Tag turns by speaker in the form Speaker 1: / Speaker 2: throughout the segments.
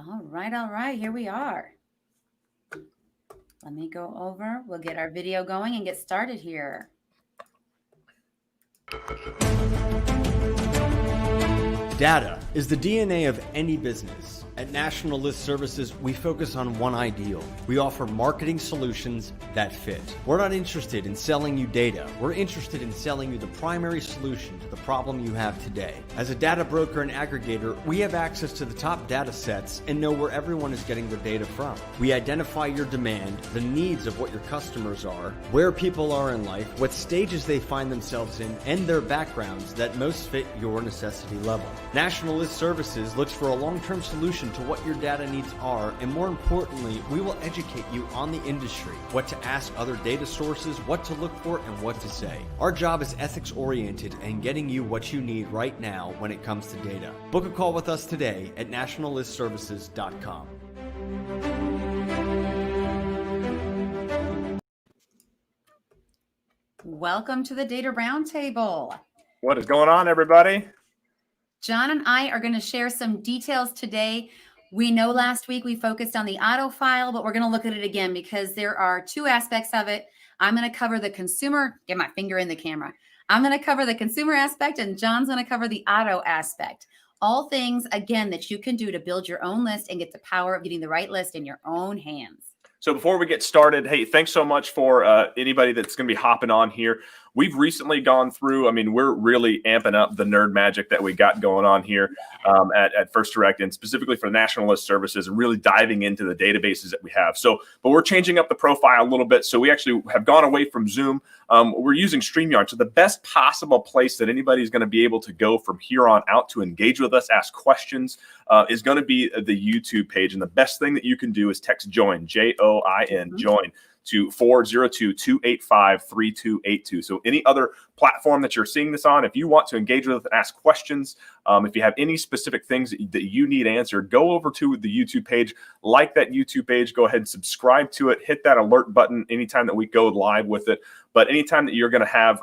Speaker 1: All right. Here we are. Let me go over. We'll get our video going and get started here.
Speaker 2: Data is the DNA of any business. At National List Services, we focus on one ideal. We offer marketing solutions that fit. We're not interested in selling you data. We're interested in selling you the primary solution to the problem you have today. As a data broker and aggregator, we have access to the top data sets and know where everyone is getting their data from. We identify your demand, the needs of what your customers are, where people are in life, what stages they find themselves in, and their backgrounds that most fit your necessity level. National List Services looks for a long-term solution to what your data needs are, and more importantly, we will educate you on the industry, what to ask other data sources, what to look for, and what to say. Our job is ethics-oriented and getting you what you need right now when it comes to data. Book a call with us today at nationallistservices.com.
Speaker 1: Welcome to the Data Roundtable.
Speaker 3: What is going on, everybody?
Speaker 1: John and I are going to share some details today. We know last week we focused on the auto file, but we're going to look at it again because there are two aspects of it. I'm going to cover the consumer, get my finger in the camera. I'm going to cover the consumer aspect and John's going to cover the auto aspect. All things, again, that you can do to build your own list and get the power of getting the right list in your own hands.
Speaker 3: So before we get started, hey, thanks so much for anybody that's going to be hopping on here. We've recently gone through, we're really amping up the nerd magic that we got going on here at First Direct, and specifically for National List Services, and really diving into the databases that we have. But we're changing up the profile a little bit. So we actually have gone away from Zoom. We're using StreamYard. So the best possible place that anybody's going to be able to go from here on out to engage with us, ask questions, is going to be the YouTube page. And the best thing that you can do is text JOIN, J-O-I-N, JOIN, to 402-285-3282. So any other platform that you're seeing this on, if you want to engage with us and ask questions, if you have any specific things that you need answered, go over to the YouTube page, like that YouTube page, go ahead and subscribe to it, hit that alert button anytime that we go live with it. But anytime that you're going to have,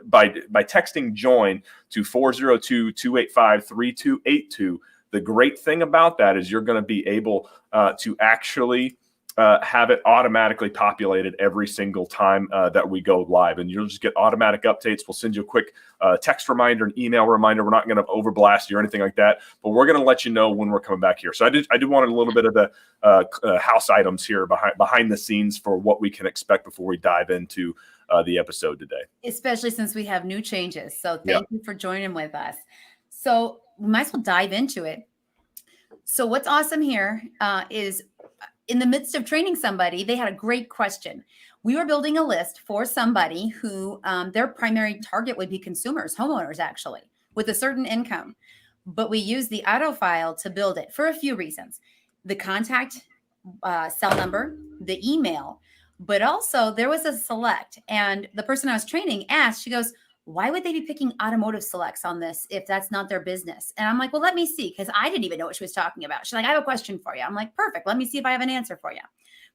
Speaker 3: by texting JOIN to 402-285-3282, the great thing about that is you're going to be able to actually have it automatically populated every single time that we go live, and you'll just get automatic updates. We'll send you a quick text reminder, an email reminder. We're not going to overblast you or anything like that, but we're going to let you know when we're coming back here. So I did want a little bit of the house items here behind the scenes for what we can expect before we dive into the episode today.
Speaker 1: Especially since we have new changes. So thank you for joining with us. So we might as well dive into it. So what's awesome here is in the midst of training somebody, they had a great question. We were building a list for somebody who their primary target would be consumers, homeowners, actually, with a certain income. But we used the auto file to build it for a few reasons. The contact cell number, the email, but also there was a select. And the person I was training asked, she goes, why would they be picking automotive selects on this if that's not their business? And I'm like, well, let me see, because I didn't even know what she was talking about. She's like, I have a question for you. I'm like, perfect. Let me see if I have an answer for you. I'm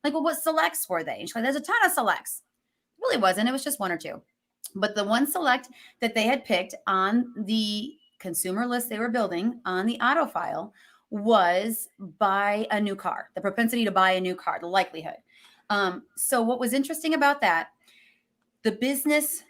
Speaker 1: like, well, what selects were they? And she's like, there's a ton of selects. It really wasn't. It was just one or two. But the one select that they had picked on the consumer list they were building on the auto file was buy a new car, the propensity to buy a new car, the likelihood. So what was interesting about that, the business,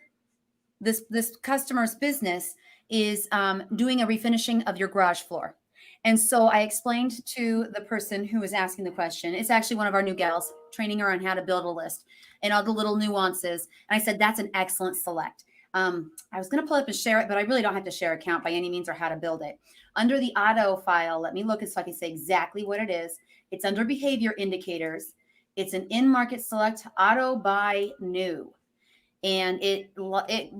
Speaker 1: this customer's business is doing a refinishing of your garage floor. And so I explained to the person who was asking the question, it's actually one of our new gals, training her on how to build a list and all the little nuances. And I said, that's an excellent select. I was going to pull up and share it, but I really don't have to share account by any means or how to build it. Under the auto file, let me look so I can say exactly what it is. It's under behavior indicators. It's an in-market select auto buy new. And it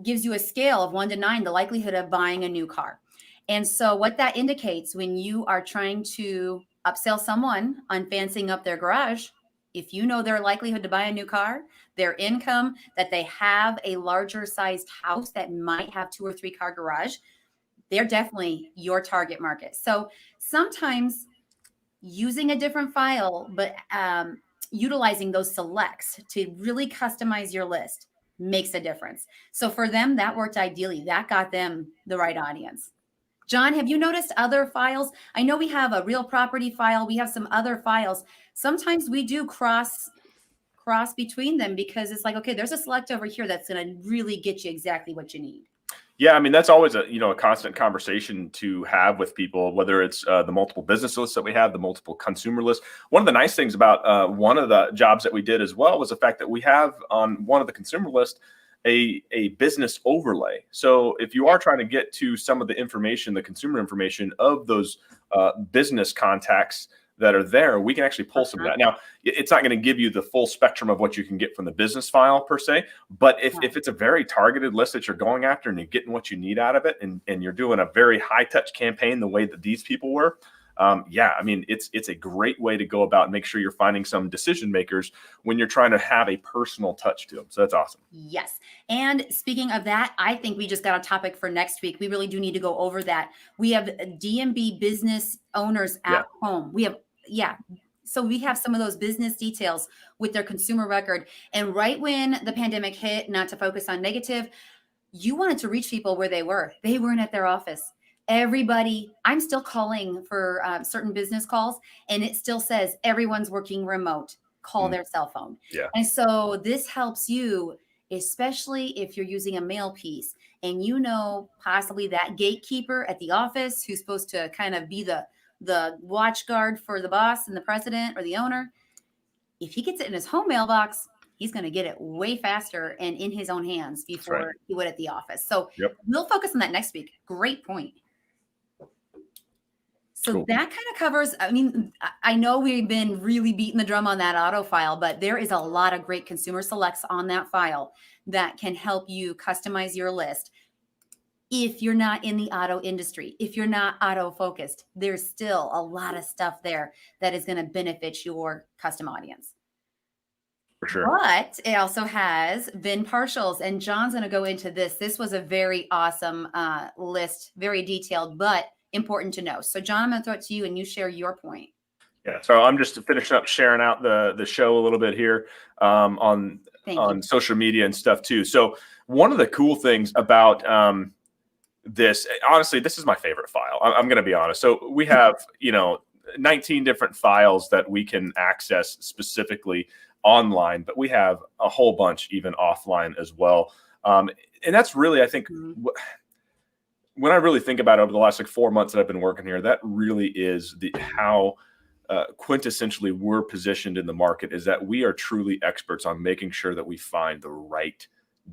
Speaker 1: gives you a scale of 1 to 9, the likelihood of buying a new car. And so what that indicates when you are trying to upsell someone on fancying up their garage, if you know their likelihood to buy a new car, their income, that they have a larger sized house that might have 2 or 3 car garage, they're definitely your target market. So sometimes using a different file, but utilizing those selects to really customize your list makes a difference. So for them, that worked ideally. That got them the right audience. John, have you noticed other files? I know we have a real property file. We have some other files. Sometimes we do cross between them because it's like, okay, there's a select over here that's going to really get you exactly what you need.
Speaker 3: Yeah, I mean, that's always a constant conversation to have with people, whether it's the multiple business lists that we have, the multiple consumer lists. One of the nice things about one of the jobs that we did as well was the fact that we have on one of the consumer list a business overlay. So if you are trying to get to some of the information, the consumer information of those business contacts that are there, we can actually pull some of that. Now, it's not going to give you the full spectrum of what you can get from the business file per se, but if it's a very targeted list that you're going after and you're getting what you need out of it, and you're doing a very high touch campaign the way that these people were, I mean, it's a great way to go about and make sure you're finding some decision makers when you're trying to have a personal touch to them. So that's awesome.
Speaker 1: Yes. And speaking of that, I think we just got a topic for next week. We really do need to go over that. We have DMB business owners at home. We have, so we have some of those business details with their consumer record. And right when the pandemic hit, not to focus on negative, you wanted to reach people where they were. They weren't at their office. Everybody, I'm still calling for certain business calls, and it still says everyone's working remote. Call their cell phone.
Speaker 3: Yeah.
Speaker 1: And so this helps you, especially if you're using a mail piece and you know possibly that gatekeeper at the office who's supposed to kind of be the watch guard for the boss and the president or the owner. If he gets it in his home mailbox, he's going to get it way faster and in his own hands before he would at the office. So we'll focus on that next week. Great point. So that kind of covers, I mean, I know we've been really beating the drum on that auto file, but there is a lot of great consumer selects on that file that can help you customize your list. If you're not in the auto industry, if you're not auto focused, there's still a lot of stuff there that is going to benefit your custom audience.
Speaker 3: For sure.
Speaker 1: But it also has VIN partials, and John's going to go into this. This was a very awesome list, very detailed, but important to know. So John, I'm going to throw it to you and you share your point.
Speaker 3: Yeah. So I'm just finishing up sharing out the show a little bit here on social media and stuff too. So one of the cool things about this, honestly, this is my favorite file. I'm going to be honest. So we have, 19 different files that we can access specifically online, but we have a whole bunch even offline as well. And that's really, I think, when I really think about it over the last 4 months that I've been working here, that really is how quintessentially we're positioned in the market, is that we are truly experts on making sure that we find the right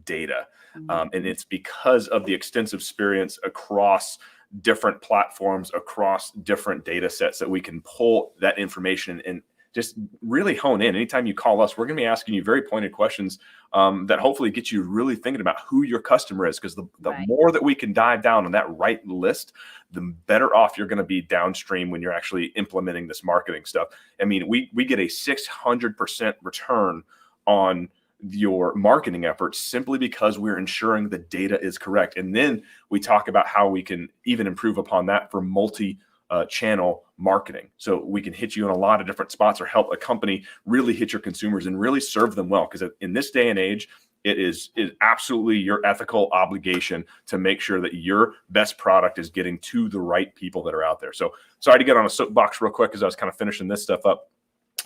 Speaker 3: data. And it's because of the extensive experience across different platforms, across different data sets, that we can pull that information and just really hone in. Anytime you call us, we're going to be asking you very pointed questions that hopefully get you really thinking about who your customer is. Because the more that we can dive down on that right list, the better off you're going to be downstream when you're actually implementing this marketing stuff. I mean, we get a 600% return on your marketing efforts simply because we're ensuring the data is correct. And then we talk about how we can even improve upon that for multi-channel marketing. So we can hit you in a lot of different spots, or help a company really hit your consumers and really serve them well. Because in this day and age, it is absolutely your ethical obligation to make sure that your best product is getting to the right people that are out there. So sorry to get on a soapbox real quick as I was kind of finishing this stuff up.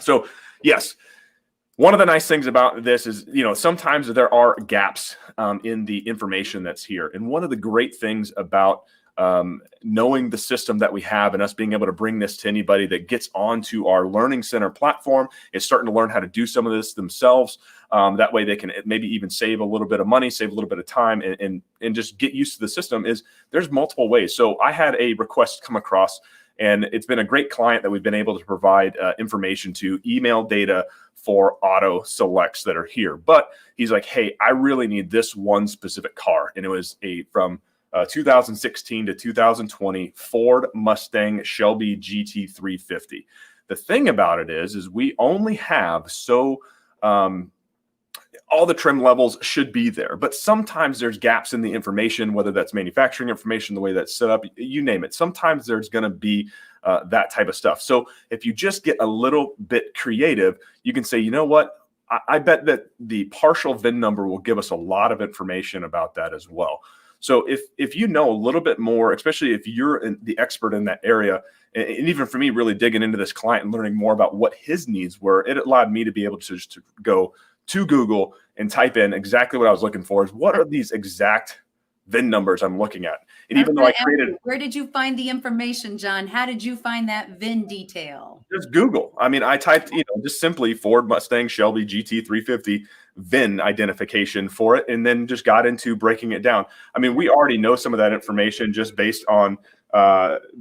Speaker 3: So yes, one of the nice things about this is, sometimes there are gaps in the information that's here. And one of the great things about knowing the system that we have and us being able to bring this to anybody that gets onto our Learning Center platform is starting to learn how to do some of this themselves. That way they can maybe even save a little bit of money, save a little bit of time, and just get used to the system. Is there's multiple ways. So I had a request come across, and it's been a great client that we've been able to provide information to, email data for auto selects that are here. But he's like, hey, I really need this one specific car. And it was from 2016 to 2020 Ford Mustang Shelby GT350. The thing about it is we only have all the trim levels should be there, but sometimes there's gaps in the information, whether that's manufacturing information, the way that's set up, you name it. Sometimes there's going to be that type of stuff. So if you just get a little bit creative, you can say, you know what? I bet that the partial VIN number will give us a lot of information about that as well. So if you know a little bit more, especially if you're the expert in that area, and even for me, really digging into this client and learning more about what his needs were, it allowed me to be able to just to go to Google and type in exactly what I was looking for. Is what are these exact VIN numbers I'm looking at? And even though I created,
Speaker 1: where did you find the information, John? How did you find that VIN detail?
Speaker 3: just Google. I mean, I typed, just simply Ford Mustang Shelby GT350 VIN identification for it, and then just got into breaking it down. I mean, we already know some of that information just based on the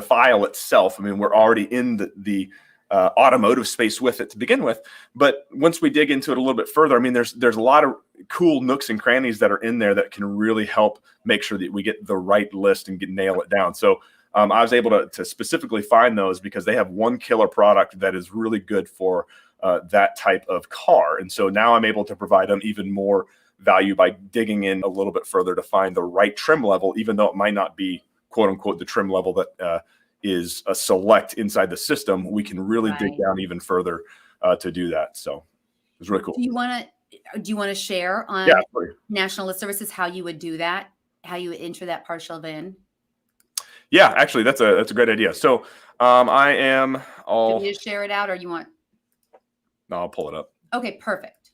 Speaker 3: file itself. I mean, we're already in the automotive space with it to begin with. But once we dig into it a little bit further, I mean, there's a lot of cool nooks and crannies that are in there that can really help make sure that we get the right list and nail it down. So I was able to specifically find those because they have one killer product that is really good for that type of car. And so now I'm able to provide them even more value by digging in a little bit further to find the right trim level, even though it might not be, quote unquote, the trim level that is a select inside the system. We can really dig down even further to do that. So it's really cool.
Speaker 1: Do you want to share on National List Services how you would do that, how you would enter that partial VIN?
Speaker 3: Yeah, actually, that's a great idea. So I am all.
Speaker 1: Do you share it out, or you want?
Speaker 3: No, I'll pull it up.
Speaker 1: Okay, perfect.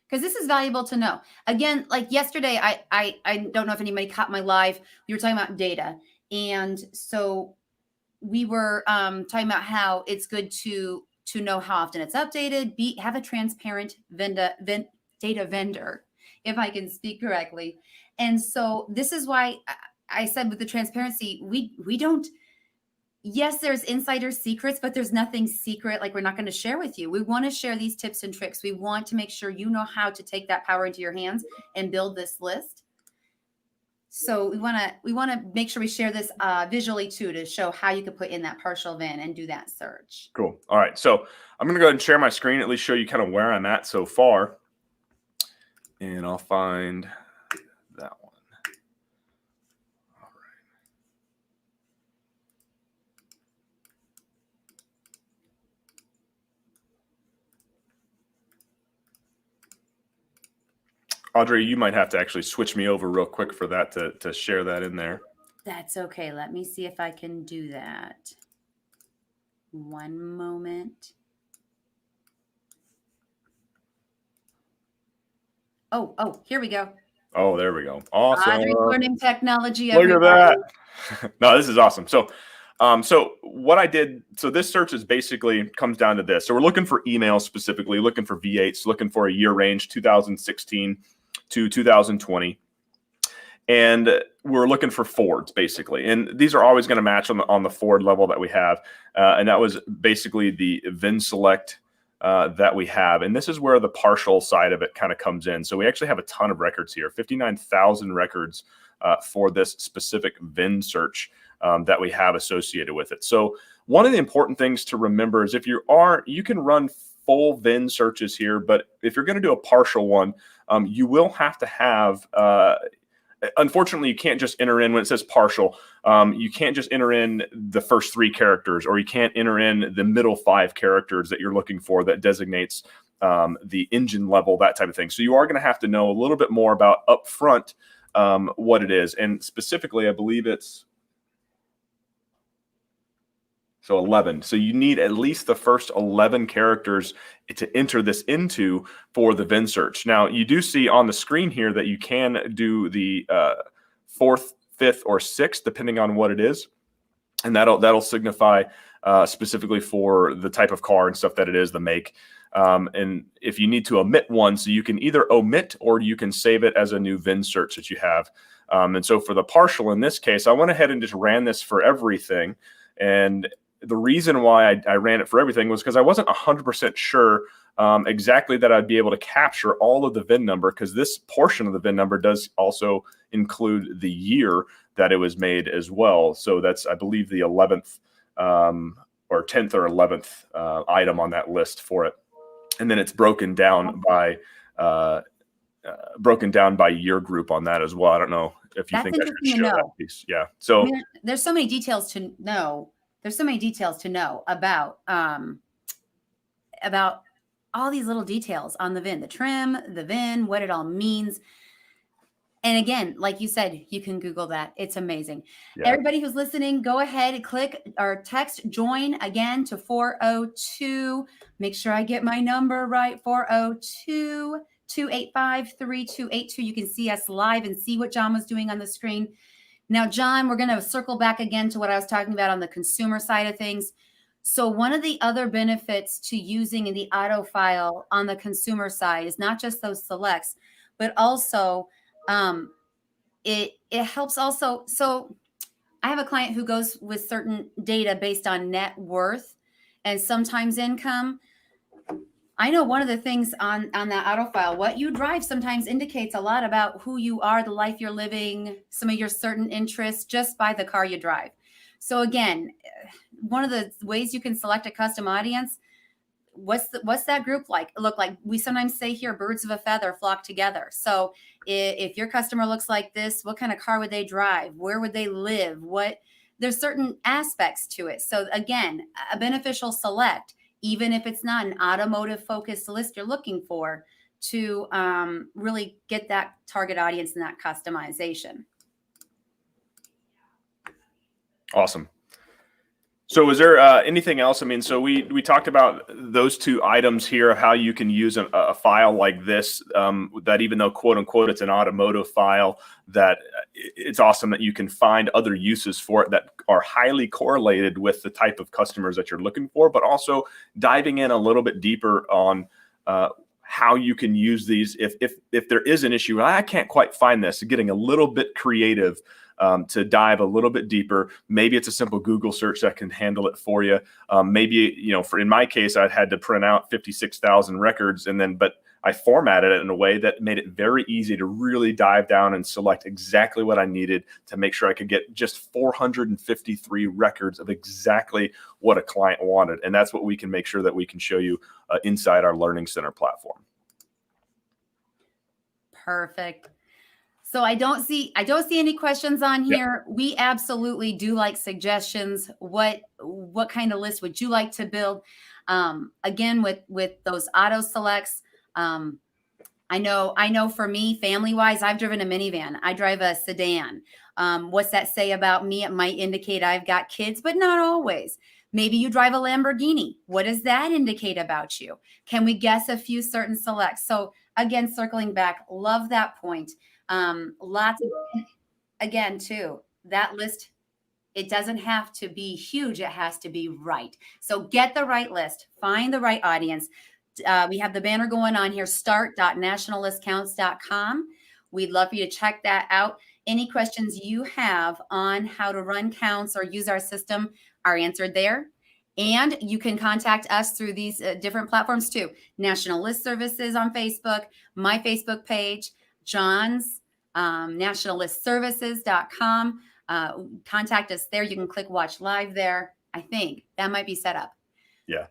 Speaker 1: Because this is valuable to know. Again, like yesterday, I don't know if anybody caught my live. We were talking about data. And so we were talking about how it's good to know how often it's updated, have a transparent data vendor, if I can speak correctly. And so this is why I said with the transparency, we don't, yes, there's insider secrets, but there's nothing secret like we're not going to share with you. We want to share these tips and tricks. We want to make sure you know how to take that power into your hands and build this list. So we want to make sure we share this visually too, to show how you can put in that partial VIN and do that search.
Speaker 3: Cool. All right. So I'm going to go ahead and share my screen, at least show you kind of where I'm at so far. And I'll find that one. All right. Audrey, you might have to actually switch me over real quick for that to share that in there.
Speaker 1: That's okay. Let me see if I can do that. One moment. Oh, here we go.
Speaker 3: Oh, there we go. Awesome.
Speaker 1: Audrey's learning technology.
Speaker 3: Look at that. No, this is awesome. So what I did, so this search is basically comes down to this. So we're looking for emails specifically, looking for V8s, looking for a year range, 2016 to 2020. And we're looking for Fords basically. And these are always going to match on the Ford level that we have. And that was basically the VIN select that we have. And this is where the partial side of it kind of comes in. So we actually have a ton of records here, 59,000 records for this specific VIN search that we have associated with it. So one of the important things to remember is you can run full VIN searches here, but if you're going to do a partial one, you will have to have, unfortunately, you can't just enter in when it says partial. You can't just enter in the first 3 characters, or you can't enter in the middle 5 characters that you're looking for that designates the engine level, that type of thing. So you are going to have to know a little bit more about upfront what it is. And specifically, I believe it's 11. So you need at least the first 11 characters to enter this into for the VIN search. Now, you do see on the screen here that you can do the 4th, 5th, or 6th, depending on what it is. And that'll signify specifically for the type of car and stuff that it is, the make. And if you need to omit one, so you can either omit or you can save it as a new VIN search that you have. And so for the partial, in this case, I went ahead and just ran this for everything. And the reason why I ran it for everything was because I wasn't 100% sure exactly that I'd be able to capture all of the VIN number, because this portion of the VIN number does also include the year that it was made as well. So that's, I believe, the 11th or 10th or 11th item on that list for it. And then it's broken down by year group on that as well. I don't know if you think I should show that piece. Yeah. So
Speaker 1: there's so many details to know. There's so many details to know about all these little details on the VIN, the trim, the VIN, what it all means. And again, like you said, you can Google that. It's amazing.
Speaker 3: Yeah.
Speaker 1: Everybody who's listening, go ahead and click or text join again to 402. Make sure I get my number right. 402-285-3282. You can see us live and see what John was doing on the screen. Now, John, we're going to circle back again to what I was talking about on the consumer side of things. So one of the other benefits to using the auto file on the consumer side is not just those selects, but also it helps also. So I have a client who goes with certain data based on net worth and sometimes income. I know one of the things on that auto file, what you drive sometimes indicates a lot about who you are, the life you're living, some of your certain interests just by the car you drive. So again, one of the ways you can select a custom audience, what's that group look like? We sometimes say here, birds of a feather flock together. So if your customer looks like this, what kind of car would they drive? Where would they live? There's certain aspects to it. So again, a beneficial select, even if it's not an automotive focused list you're looking for, to really get that target audience and that customization.
Speaker 3: Awesome. So is there anything else? I mean, so we talked about those two items here of how you can use a file like this, that even though quote unquote it's an automotive file, that it's awesome that you can find other uses for it that are highly correlated with the type of customers that you're looking for, but also diving in a little bit deeper on how you can use these if there is an issue. I can't quite find this, getting a little bit creative to dive a little bit deeper. Maybe it's a simple Google search that can handle it for you. Maybe, in my case, I'd had to print out 56,000 records but I formatted it in a way that made it very easy to really dive down and select exactly what I needed to make sure I could get just 453 records of exactly what a client wanted. And that's what we can make sure that we can show you inside our Learning Center platform.
Speaker 1: Perfect. So I don't see any questions on here. Yep. We absolutely do like suggestions. What kind of list would you like to build? Again, with those auto selects, I know for me, family wise, I've driven a minivan. I drive a sedan. What's that say about me? It might indicate I've got kids, but not always. Maybe you drive a Lamborghini. What does that indicate about you? Can we guess a few certain selects? So again, circling back, love that point. Lots of, again, too, that list, it doesn't have to be huge. It has to be right. So get the right list, find the right audience. We have the banner going on here, start.nationallistcounts.com. We'd love for you to check that out. Any questions you have on how to run counts or use our system are answered there. And you can contact us through these different platforms too. National List Services on Facebook, my Facebook page, John's nationallistservices.com. Contact us there. You can click watch live there. I think that might be set up.
Speaker 3: Yeah.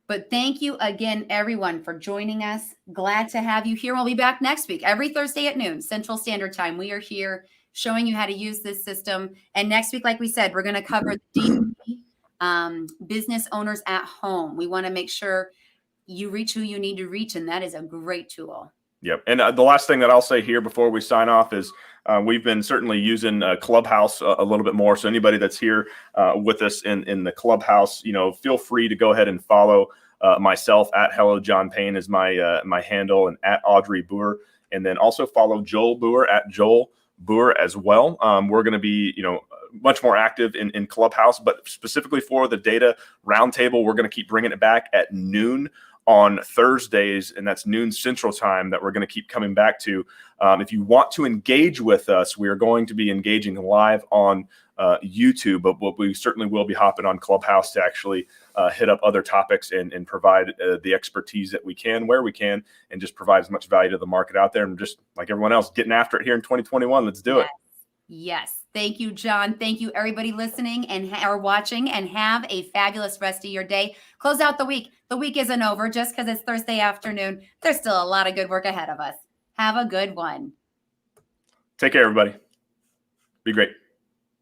Speaker 1: But thank you again, everyone, for joining us. Glad to have you here. We'll be back next week, every Thursday at noon, Central Standard Time. We are here showing you how to use this system. And next week, like we said, we're going to cover the business owners at home. We want to make sure you reach who you need to reach, and that is a great tool.
Speaker 3: Yep. And the last thing that I'll say here before we sign off is we've been certainly using Clubhouse a little bit more. So anybody that's here with us in the Clubhouse, feel free to go ahead and follow myself at Hello John Payne is my handle, and at Audrey Boer. And then also follow Joel Boer at Joel Boer as well. We're going to be, much more active in Clubhouse, but specifically for the data roundtable, we're going to keep bringing it back at noon on Thursdays, and that's noon Central Time, that we're going to keep coming back to. If you want to engage with us, we are going to be engaging live on YouTube, but we certainly will be hopping on Clubhouse to actually hit up other topics and provide the expertise that we can, where we can, and just provide as much value to the market out there. And just like everyone else, getting after it here in 2021. Let's do it.
Speaker 1: Yes. Thank you, John. Thank you, everybody listening or watching, and have a fabulous rest of your day. Close out the week. The week isn't over just because it's Thursday afternoon. There's still a lot of good work ahead of us. Have a good one.
Speaker 3: Take care, everybody. Be great.